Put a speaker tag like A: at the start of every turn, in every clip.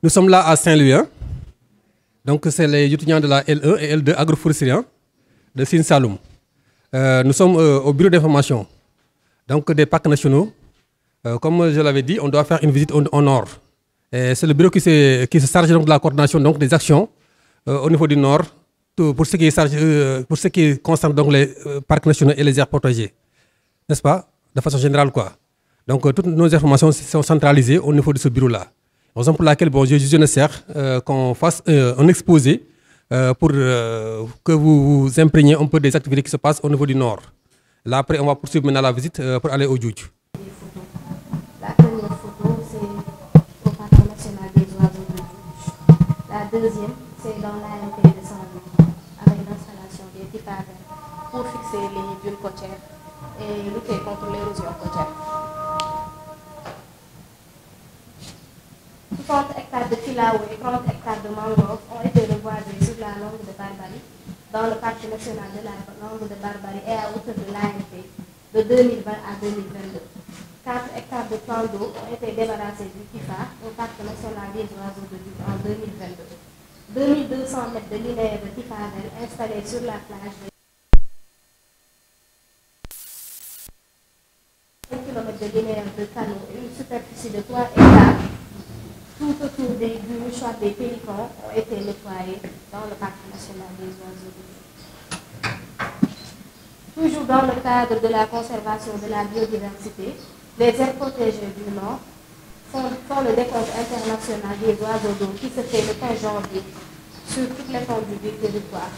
A: Nous sommes là à Saint-Louis. Hein. Donc, c'est les étudiants de la L1 et L2 agroforesterie hein, de Sine Saloum. Nous sommes au bureau d'information donc des parcs nationaux. Comme je l'avais dit, on doit faire une visite au nord. C'est le bureau qui se charge donc, de la coordination donc, des actions au niveau du nord pour ce qui concerne donc, les parcs nationaux et les aires protégées. N'est-ce pas? De façon générale, quoi. Donc, toutes nos informations sont centralisées au niveau de ce bureau-là. Raison pour laquelle bon, je nécessaire qu'on fasse un exposé pour que vous vous imprégniez un peu des activités qui se passent au niveau du nord. Là, après, on va poursuivre maintenant la visite pour aller au Djoudj.
B: La première photo, c'est au Parc national des oiseaux de Djoudj. La deuxième, c'est dans l'AMP de Saint-Louis, avec l'installation des tipavers pour fixer les dunes côtières et lutter contre l'érosion côtière. 60 hectares de filaos et 30 hectares de mangroves ont été reboisés sur la langue de Barbarie, dans le parc national de la langue de Barbarie et à hauteur de l'AMP de 2020 à 2022. 4 hectares de plans d'eau ont été débarrassés du TIFA au parc national des oiseaux de Djoudj en 2022. 2200 mètres de linéaire de TIFA installés sur la plage de 1 km de linéaire de canaux et une superficie de 3 hectares tout autour du mouchoir des pélicans ont été nettoyés dans le parc national des oiseaux de Djoudj. Toujours dans le cadre de la conservation de la biodiversité, les aires protégées du Nord font le décompte international des oiseaux d'eau qui se fait le 15 janvier sur toute l'étendue du territoire.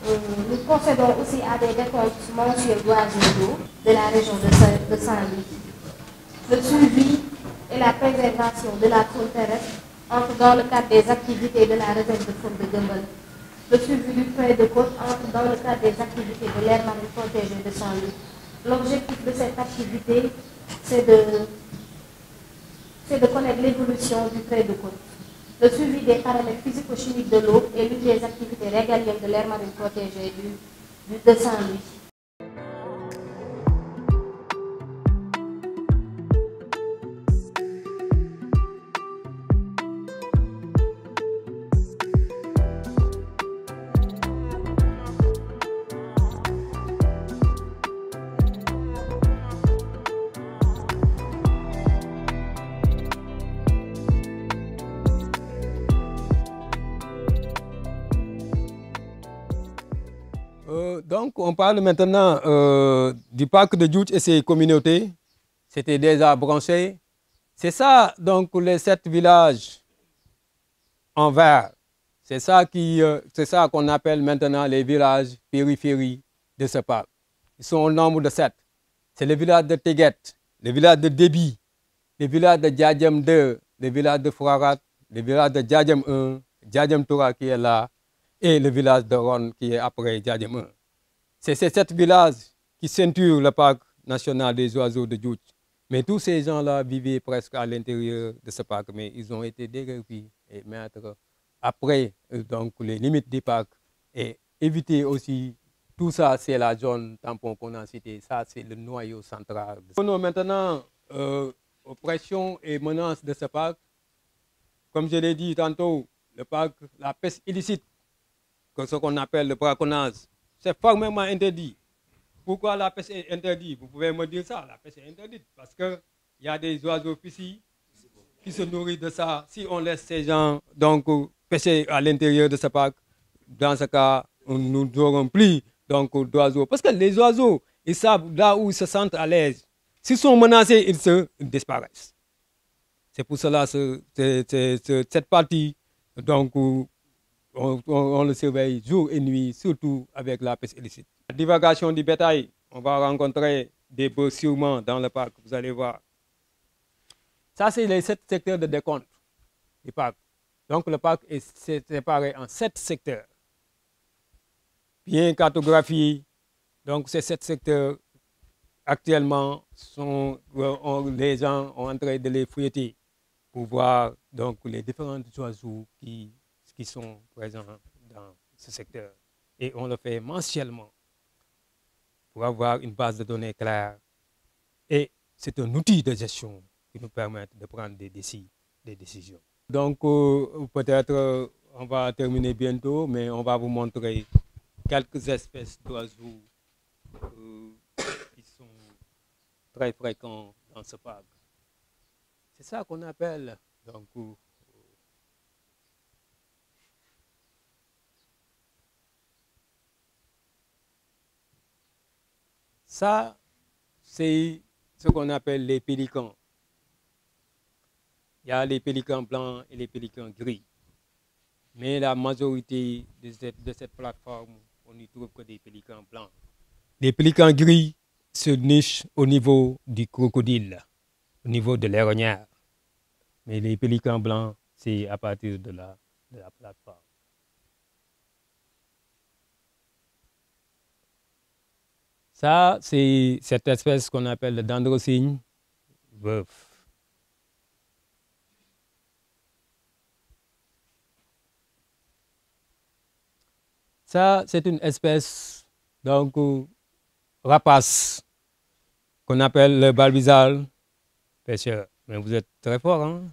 B: Nous procédons aussi à des décomptes mensuels d'oiseaux d'eau de la région de Saint-Louis. Le suivi et la préservation de la faune terrestre entre dans le cadre des activités de la réserve de faune de Guembel. Le suivi du trait de côte entre dans le cadre des activités de l'aire marine protégée de Saint-Louis. L'objectif de cette activité, c'est de connaître l'évolution du trait de côte. Le suivi des paramètres physico-chimiques de l'eau et l'une des activités régaliennes de l'aire marine protégée de Saint-Louis.
C: Donc, on parle maintenant du parc de Djoudj et ses communautés. C'était déjà branché. C'est ça, donc, les 7 villages en vert. C'est ça qu'on appelle maintenant les villages périphéries de ce parc. Ils sont au nombre de 7. C'est le village de Teguet, le village de Déby, le village de Djadjem 2, le village de Fouarat, le village de Djadjem 1, Djadjem Toura qui est là, et le village de Ron qui est après Djadjem 1. C'est ces 7 villages qui ceinturent le parc national des oiseaux de Djoudj. Mais tous ces gens-là vivaient presque à l'intérieur de ce parc, mais ils ont été déguerpis et mettre après donc, les limites du parc et éviter aussi tout ça, c'est la zone tampon qu'on a cité. Ça, c'est le noyau central. Maintenant, aux pressions et menaces de ce parc, comme je l'ai dit tantôt, le parc, la pêche illicite, ce qu'on appelle le braconnage, c'est formellement interdit. Pourquoi la pêche est interdite? Vous pouvez me dire ça, la pêche est interdite. Parce qu'il y a des oiseaux ici qui se nourrissent de ça. Si on laisse ces gens donc, pêcher à l'intérieur de ce parc, dans ce cas, nous n'aurons plus d'oiseaux. Parce que les oiseaux, ils savent là où ils se sentent à l'aise. S'ils sont menacés, ils disparaissent. C'est pour cela cette partie, donc, on le surveille jour et nuit, surtout avec la pêche illicite. La divagation du bétail, on va rencontrer des bœufs sûrement dans le parc, vous allez voir. Ça, c'est les 7 secteurs de décompte du parc. Donc, le parc est séparé en 7 secteurs. Bien cartographiés. Donc, ces 7 secteurs, actuellement, les gens ont en train de les fouilleter pour voir donc, les différents oiseaux qui sont présents dans ce secteur. Et on le fait mensuellement pour avoir une base de données claire. Et c'est un outil de gestion qui nous permet de prendre des décisions. Donc, peut-être on va terminer bientôt, mais on va vous montrer quelques espèces d'oiseaux qui sont très fréquents dans ce parc. C'est ça qu'on appelle, donc, ça, c'est ce qu'on appelle les pélicans. Il y a les pélicans blancs et les pélicans gris. Mais la majorité de cette plateforme, on n'y trouve que des pélicans blancs. Les pélicans gris se nichent au niveau du crocodile, au niveau de l'érognière. Mais les pélicans blancs, c'est à partir de la plateforme. Ça, c'est cette espèce qu'on appelle le dendrocygne veuf. Ça, c'est une espèce, donc, rapace, qu'on appelle le balbizarre pêcheur. Mais vous êtes très fort, hein?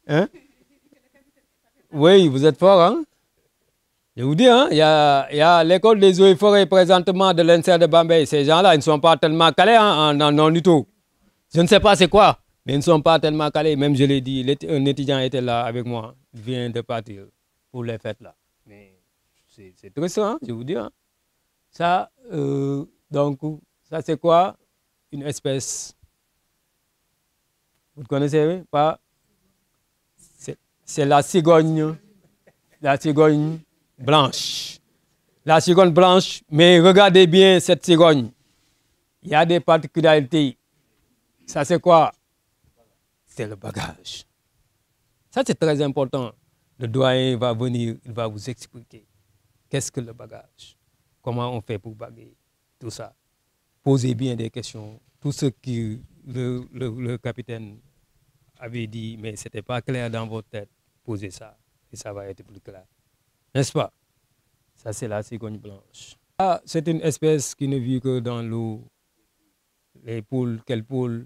C: Hein? Oui, vous êtes fort, hein? Je vous dis, hein, il y a l'école des eaux et forêts présentement de l'INSER de Bambey. Ces gens-là, ils ne sont pas tellement calés en du tout. Je ne sais pas c'est quoi, mais ils ne sont pas tellement calés. Même je l'ai dit, un étudiant était là avec moi, il vient de partir pour les fêtes là. Mais c'est triste, hein, je vous dis. Hein. Ça, donc, ça c'est quoi? Une espèce. Vous ne connaissez oui? Pas? C'est la cigogne blanche. La cigogne blanche, mais regardez bien cette cigogne. Il y a des particularités. Ça, c'est quoi? C'est le bagage. Ça, c'est très important. Le doyen va venir, il va vous expliquer qu'est-ce que le bagage, comment on fait pour baguer, tout ça. Posez bien des questions. Tout ce que le capitaine avait dit, mais ce n'était pas clair dans votre tête, posez ça et ça va être plus clair. N'est-ce pas? Ça, c'est la cigogne blanche. Ah, c'est une espèce qui ne vit que dans l'eau. Les poules, quelle poule?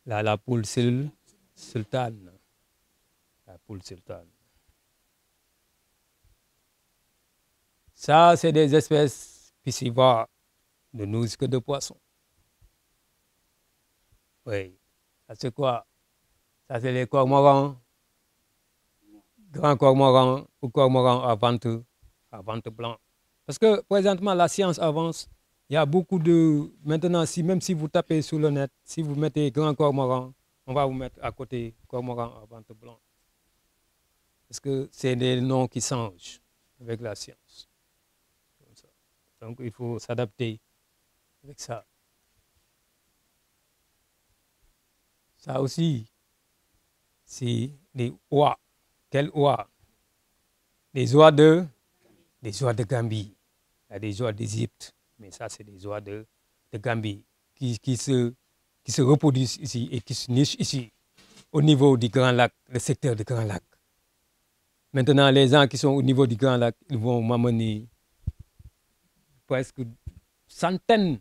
C: La poule sultane. La poule sultane. Ça, c'est des espèces piscivores, ne nourrissent que de poissons. Oui. Ça, c'est quoi? Ça, c'est les cormorans. Grands cormorans ou cormorans à ventre blanc. Parce que présentement, la science avance. Il y a beaucoup de... Maintenant, même si vous tapez sur le net, si vous mettez grand cormoran, on va vous mettre à côté cormoran à ventre blanc. Parce que c'est des noms qui changent avec la science. Donc, il faut s'adapter avec ça. Ça aussi, c'est des oies. Quelles oies? Des oies de Gambie. Il y a des oies d'Égypte, mais ça, c'est des oies de Gambie qui se reproduisent ici et qui se nichent ici, au niveau du Grand Lac, le secteur du Grand Lac. Maintenant, les gens qui sont au niveau du Grand Lac, ils vont m'amener presque une centaine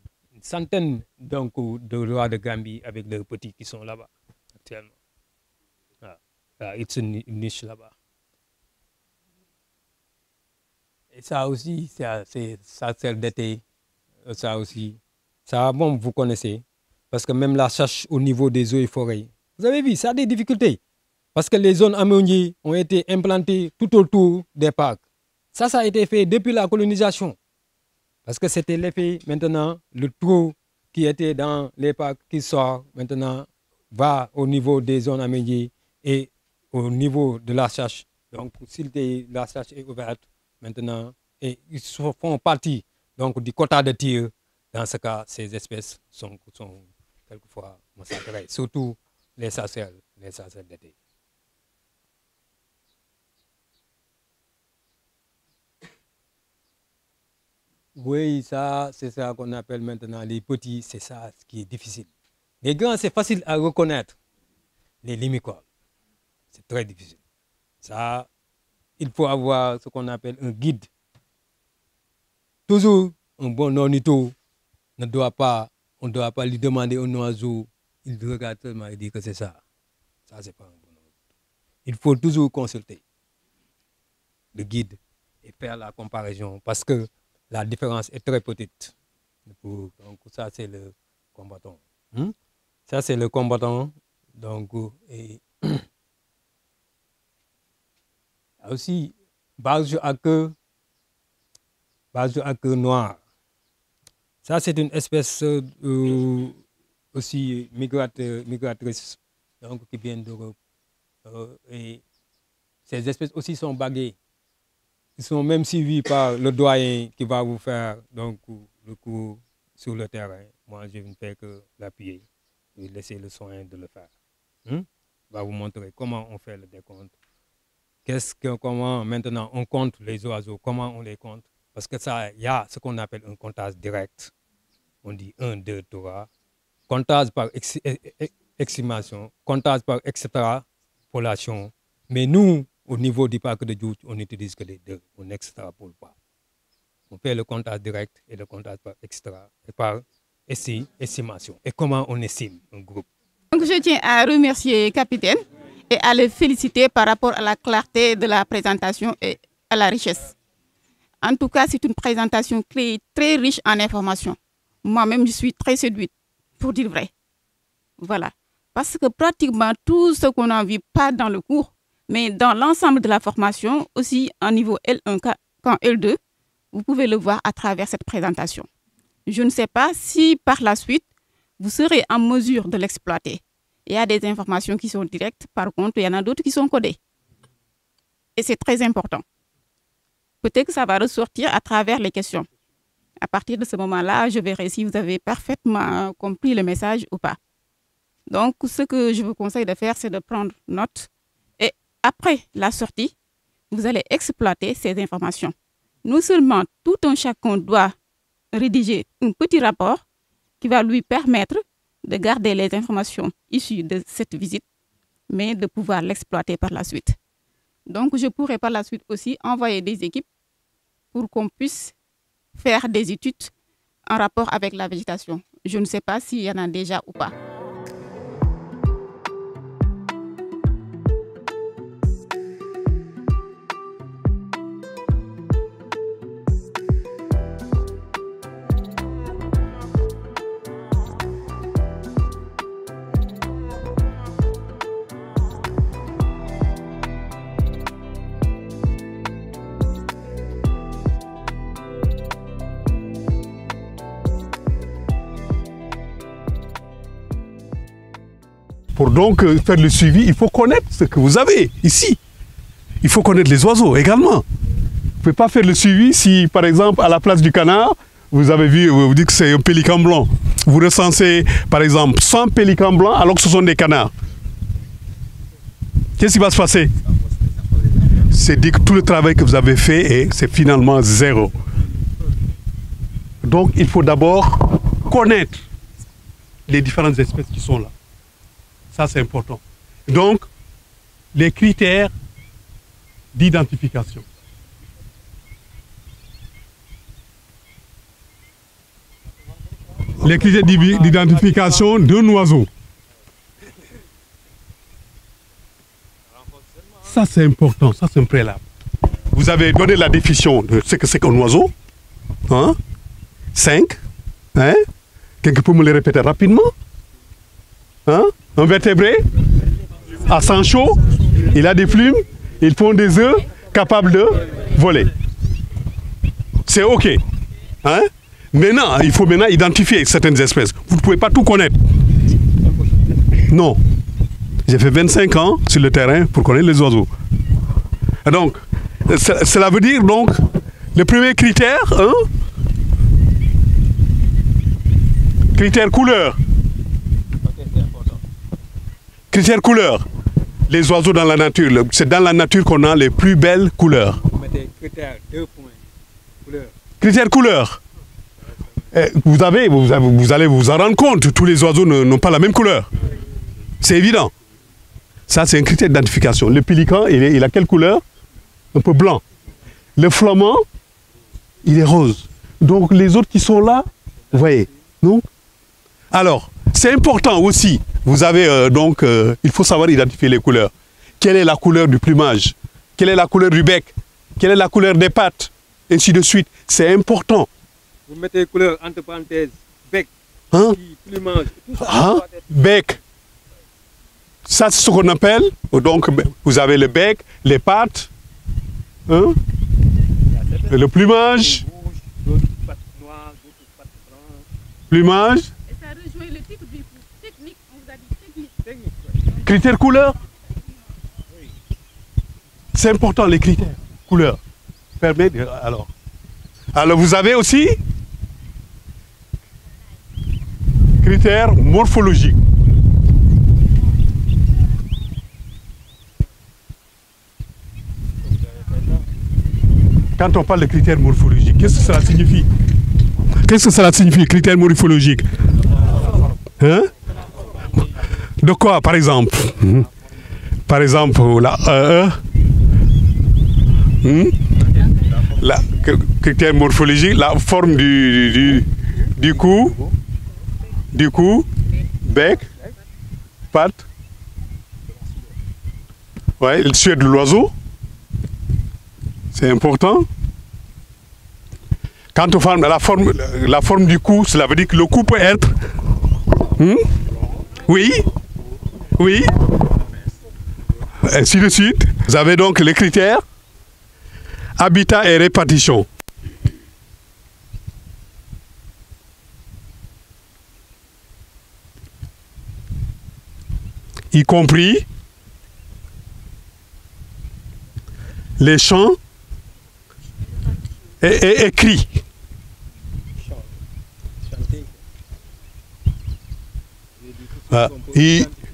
C: donc, de rois de Gambie avec leurs petits qui sont là-bas actuellement. Voilà, une niche là-bas. Et ça aussi, ça sert d'été. Ça aussi. Ça, bon, vous connaissez. Parce que même la chasse au niveau des eaux et forêts, vous avez vu, ça a des difficultés. Parce que les zones ammoniées ont été implantées tout autour des parcs. Ça a été fait depuis la colonisation. Parce que c'était l'effet, maintenant, le trou qui était dans les parcs qui sort, maintenant, va au niveau des zones aménagées et au niveau de la chasse. Donc, si la chasse est ouverte, maintenant, et ils font partie donc, du quota de tir, dans ce cas, ces espèces sont quelquefois massacrées, surtout les sarcelles d'été. Oui, ça, c'est ça qu'on appelle maintenant les petits, c'est ça ce qui est difficile. Les grands, c'est facile à reconnaître. Les limicoles, c'est très difficile. Ça, il faut avoir ce qu'on appelle un guide. Toujours un bon ornitho on ne doit pas lui demander un oiseau il regarde seulement et dit que c'est ça. Ça, c'est pas un bon ordre. Il faut toujours consulter le guide et faire la comparaison parce que la différence est très petite. Donc ça, c'est le combattant. Ça, c'est le combattant. Donc, et aussi, base à queue noire. Ça, c'est une espèce aussi migratrice, donc qui vient d'Europe. Et ces espèces aussi sont baguées. Ils sont même suivis par le doyen qui va vous faire donc, le cours sur le terrain. Moi, je ne fais que l'appuyer et laisser le soin de le faire. Il va vous montrer comment on fait le décompte. Comment maintenant on compte les oiseaux, comment on les compte. Parce que ça, il y a ce qu'on appelle un comptage direct. On dit 1, 2, 3. Comptage par estimation, comptage par extrapolation. Mais nous, au niveau du parc de Djoudj, on n'utilise que les deux. On n'extrapole pas. On fait le comptage direct et le comptage par estimation. Et comment on estime un groupe.
D: Donc je tiens à remercier le capitaine et à le féliciter par rapport à la clarté de la présentation et à la richesse. En tout cas, c'est une présentation très riche en informations. Moi-même, je suis très séduite, pour dire vrai. Voilà. Parce que pratiquement tout ce qu'on a vu, pas dans le cours, mais dans l'ensemble de la formation, aussi en niveau L1 qu'en L2, vous pouvez le voir à travers cette présentation. Je ne sais pas si par la suite, vous serez en mesure de l'exploiter. Il y a des informations qui sont directes, par contre, il y en a d'autres qui sont codées. Et c'est très important. Peut-être que ça va ressortir à travers les questions. À partir de ce moment-là, je verrai si vous avez parfaitement compris le message ou pas. Donc, ce que je vous conseille de faire, c'est de prendre note. Et après la sortie, vous allez exploiter ces informations. Non seulement tout un chacun doit rédiger un petit rapport qui va lui permettre de garder les informations issues de cette visite, mais de pouvoir l'exploiter par la suite. Donc, je pourrais par la suite aussi envoyer des équipes pour qu'on puisse faire des études en rapport avec la végétation. Je ne sais pas s'il y en a déjà ou pas.
E: Pour donc faire le suivi, il faut connaître ce que vous avez ici. Il faut connaître les oiseaux également. Vous ne pouvez pas faire le suivi si, par exemple, à la place du canard, vous avez vu, vous dites que c'est un pélican blanc. Vous recensez, par exemple, 100 pélicans blancs alors que ce sont des canards. Qu'est-ce qui va se passer? C'est dire que tout le travail que vous avez fait, c'est finalement zéro. Donc, il faut d'abord connaître les différentes espèces qui sont là. Ça, c'est important. Donc, les critères d'identification. Les critères d'identification d'un oiseau. Ça, c'est important. Ça, c'est un préalable. Vous avez donné la définition de ce que c'est qu'un oiseau. 5. Quelqu'un peut me le répéter rapidement? Un vertébré à sang chaud, il a des plumes, il pond des œufs, capable de voler. C'est OK. Maintenant, il faut maintenant identifier certaines espèces. Vous ne pouvez pas tout connaître. Non. J'ai fait 25 ans sur le terrain pour connaître les oiseaux. Et donc, cela veut dire donc, le premier critère, critère couleur. Critère couleur. Les oiseaux dans la nature, c'est dans la nature qu'on a les plus belles couleurs.
C: Vous mettez critère 2 points. Couleur.
E: Critère couleur. Vous allez vous en rendre compte, tous les oiseaux n'ont pas la même couleur. C'est évident. Ça, c'est un critère d'identification. Le pélican, il a quelle couleur? Un peu blanc. Le flamand, il est rose. Donc, les autres qui sont là, vous voyez. Donc, alors, c'est important aussi, vous avez donc, il faut savoir identifier les couleurs. Quelle est la couleur du plumage? Quelle est la couleur du bec? Quelle est la couleur des pattes? Ainsi de suite. C'est important.
C: Vous mettez couleur entre parenthèses, bec,
E: Hein?
C: plumage, tout ça.
E: Hein? Bec. Ça, c'est ce qu'on appelle. Donc, vous avez le bec, les pattes, hein? Le plumage.
C: D'autres pattes noires, d'autres pattes blanches.
E: Plumage.
D: Et ça rejoint le titre du cours. Technique, on vous a dit technique.
C: Technique.
E: Critères couleur. C'est important, les critères couleur. Permet de, alors, vous avez aussi critères morphologiques. Quand on parle de critères morphologiques, qu'est-ce que cela signifie? Qu'est-ce que cela signifie, critères morphologiques? Hein? De quoi, par exemple? Par exemple, la critère morphologique, la forme du cou, bec, patte, ouais, le suet de l'oiseau, c'est important. Quand on parle de la forme du cou, cela veut dire que le cou peut être, oui, ainsi de suite. Vous avez donc les critères habitat et répartition. Y compris les chants et écrits.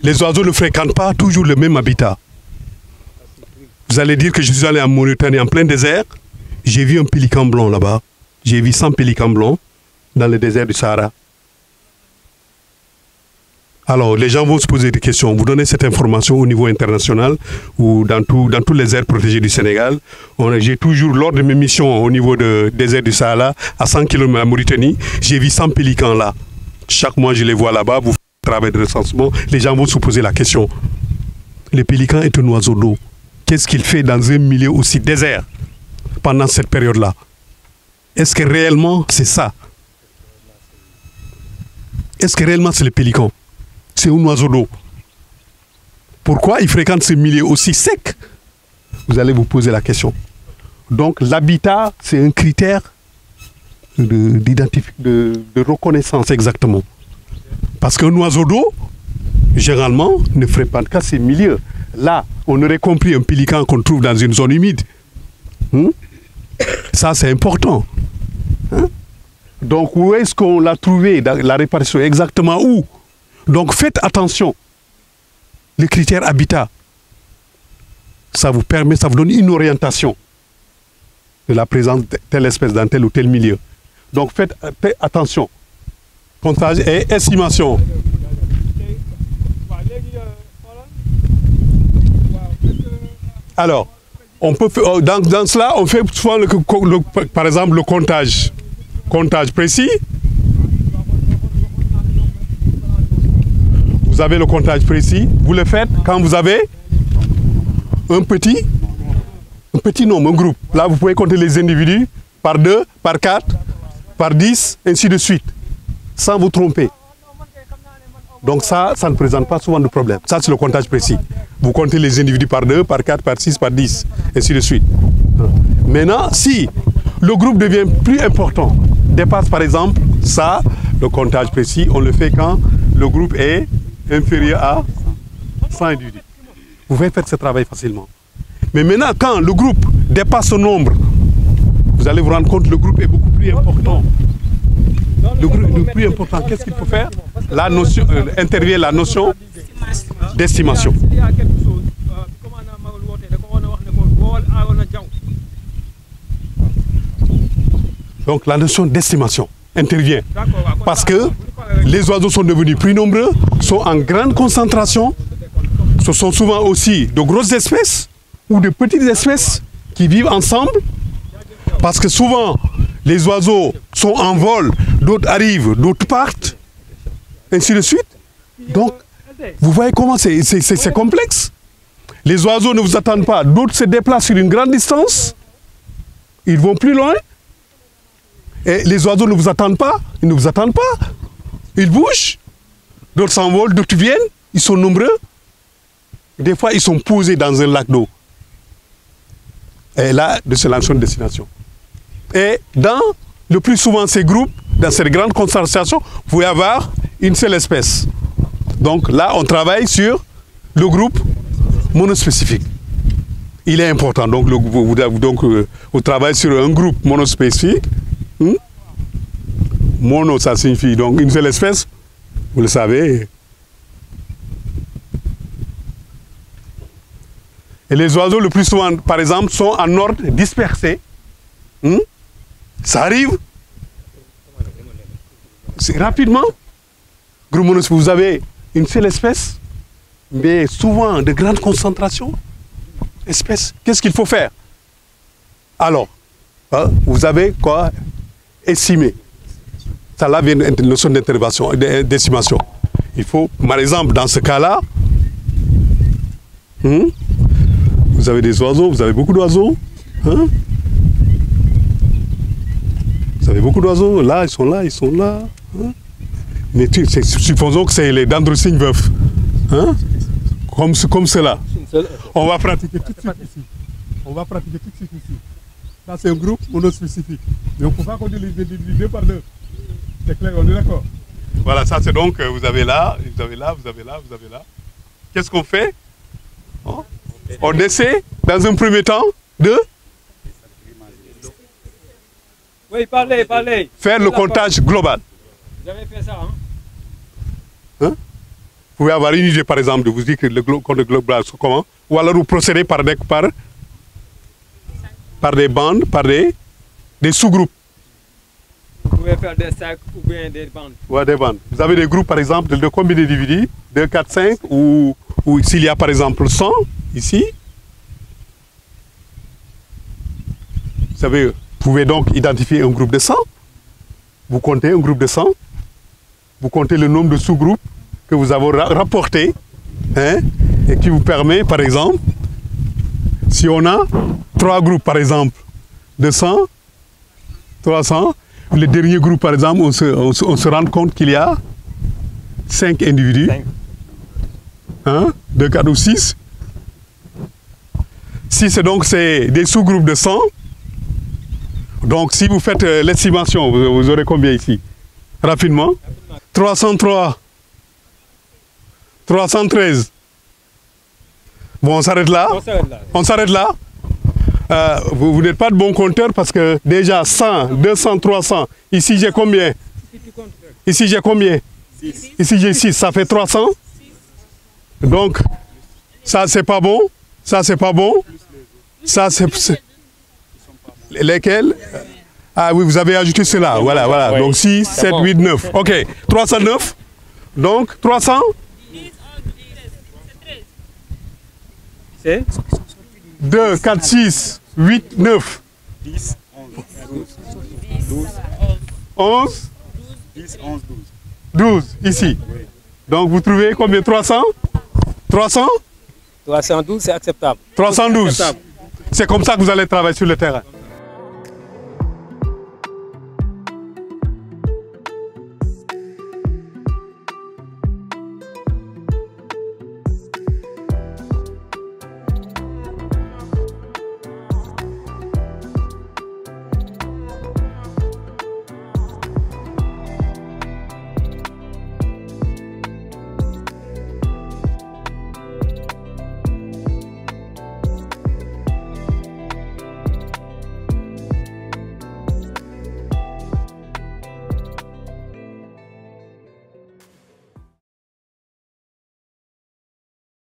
E: Les oiseaux ne fréquentent pas toujours le même habitat. Vous allez dire que je suis allé en Mauritanie en plein désert. J'ai vu un pélican blanc là-bas. J'ai vu 100 pélicans blancs dans le désert du Sahara. Alors, les gens vont se poser des questions. Vous donnez cette information au niveau international ou dans tous les aires protégées du Sénégal. J'ai toujours, lors de mes missions au niveau du désert du Sahara, à 100 km de la Mauritanie, j'ai vu 100 pélicans là. Chaque mois, je les vois là-bas. Vous faites un travail de recensement. Les gens vont se poser la question. Le pélican est un oiseau d'eau. Qu'est-ce qu'il fait dans un milieu aussi désert pendant cette période-là? Est-ce que réellement c'est ça? Est-ce que réellement c'est le pélican? C'est un oiseau d'eau. Pourquoi il fréquente ce milieu aussi sec? Vous allez vous poser la question. Donc l'habitat, c'est un critère de reconnaissance exactement. Parce qu'un oiseau d'eau, généralement, ne fréquente qu'à ces milieux. Là, on aurait compris un pélican qu'on trouve dans une zone humide. Ça, c'est important. Donc, où est-ce qu'on l'a trouvé, dans la répartition? Exactement où? Donc, faites attention. Les critères habitat, ça vous permet, ça vous donne une orientation de la présence de telle espèce dans tel ou tel milieu. Donc, faites attention. Comptage et estimation. Alors, on peut faire, dans cela, on fait souvent, par exemple, le comptage. Comptage précis. Vous avez le comptage précis. Vous le faites quand vous avez un petit nombre, un groupe. Là, vous pouvez compter les individus par 2, par 4, par 10, ainsi de suite, sans vous tromper. Donc ça ne présente pas souvent de problème. Ça, c'est le comptage précis. Vous comptez les individus par 2, par 4, par 6, par 10, ainsi de suite. Maintenant, si le groupe devient plus important, dépasse par exemple ça, le comptage précis, on le fait quand le groupe est inférieur à 100 individus. Vous pouvez faire ce travail facilement. Mais maintenant, quand le groupe dépasse ce nombre, vous allez vous rendre compte que le groupe est beaucoup plus important. Le plus important, qu'est-ce qu'il faut faire? La notion, intervient la notion d'estimation. Donc la notion d'estimation intervient. Parce que les oiseaux sont devenus plus nombreux, sont en grande concentration. Ce sont souvent aussi de grosses espèces ou de petites espèces qui vivent ensemble. Parce que souvent, les oiseaux sont en vol, d'autres arrivent, d'autres partent, ainsi de suite. Donc, Vous voyez comment c'est complexe. Les oiseaux ne vous attendent pas. D'autres se déplacent sur une grande distance. Ils vont plus loin. Et les oiseaux ne vous attendent pas. Ils ne vous attendent pas. Ils bougent. D'autres s'envolent, d'autres viennent. Ils sont nombreux. Des fois, ils sont posés dans un lac d'eau. Et là, c'est la seule destination. Et le plus souvent, ces groupes, dans ces grandes concentrations, vous pouvez avoir une seule espèce. Donc là, on travaille sur le groupe monospécifique. Il est important. Donc, vous travaillez sur un groupe monospécifique. Mono, ça signifie donc une seule espèce. Vous le savez. Et les oiseaux, le plus souvent, par exemple, sont en ordre dispersé. Ça arrive. Rapidement. Groupe monospécifique, vous avez une seule espèce, mais souvent de grandes concentrations. Espèces. Qu'est-ce qu'il faut faire? Alors, vous avez quoi? Estimer. Ça là vient une notion d'intervention, d'estimation. Il faut, par exemple, dans ce cas-là, vous avez des oiseaux, vous avez beaucoup d'oiseaux. Vous avez beaucoup d'oiseaux, là, ils sont là, ils sont là. Mais supposons que c'est les dendrocygnes veufs. Comme cela. On va pratiquer tout de suite ici. On va pratiquer tout de suite ici. Ça, c'est un groupe monospécifique. Mais on ne peut pas compter les deux par deux. C'est clair, on est d'accord? Voilà, ça c'est donc, vous avez là, vous avez là, vous avez là, vous avez là. Qu'est-ce qu'on fait? On essaie, dans un premier temps, de...
C: Oui, parlez.
E: Faire le comptage global.
C: Vous avez fait ça,
E: Vous pouvez avoir une idée, par exemple, de vous dire que le compte global, c'est comment? Ou alors vous procédez par des bandes, par des sous-groupes.
C: Vous pouvez faire des sacs ou bien des bandes.
E: Ouais, des bandes. Vous avez des groupes, par exemple, de combien d'individus? 2, 4, 5, ou s'il y a, par exemple, 100, ici. Vous savez, vous pouvez donc identifier un groupe de 100. Vous comptez un groupe de 100. Vous comptez le nombre de sous-groupes que vous avez rapportés. Et qui vous permet, par exemple, si on a 3 groupes, par exemple, de 100, 300, le dernier groupe, par exemple, on se rend compte qu'il y a 5 individus. 1, 2, 4 ou 6. 6, donc, c'est des sous-groupes de 100. Donc, si vous faites l'estimation, vous aurez combien ici? Rapidement. 303. 313. Bon, on s'arrête là. On s'arrête là. Vous n'êtes pas de bon compteur parce que déjà 100, 200, 300. Ici, j'ai combien? Ici, j'ai combien? 6. Ici, j'ai 6. Ça fait 300. Donc, ça, c'est pas bon. Ça, c'est pas bon. Ça, c'est... Lesquels? Ah oui, vous avez ajouté cela. Voilà, voilà. Donc 6, 7, 8, 9. OK. 309. Donc, 300? C'est 2, 4, 6, 8, 9. 10, 11, 11. 10, 11, 12. 12, ici. Donc, vous trouvez combien? 300? 300?
C: 312, c'est acceptable.
E: 312. C'est comme ça que vous allez travailler sur le terrain.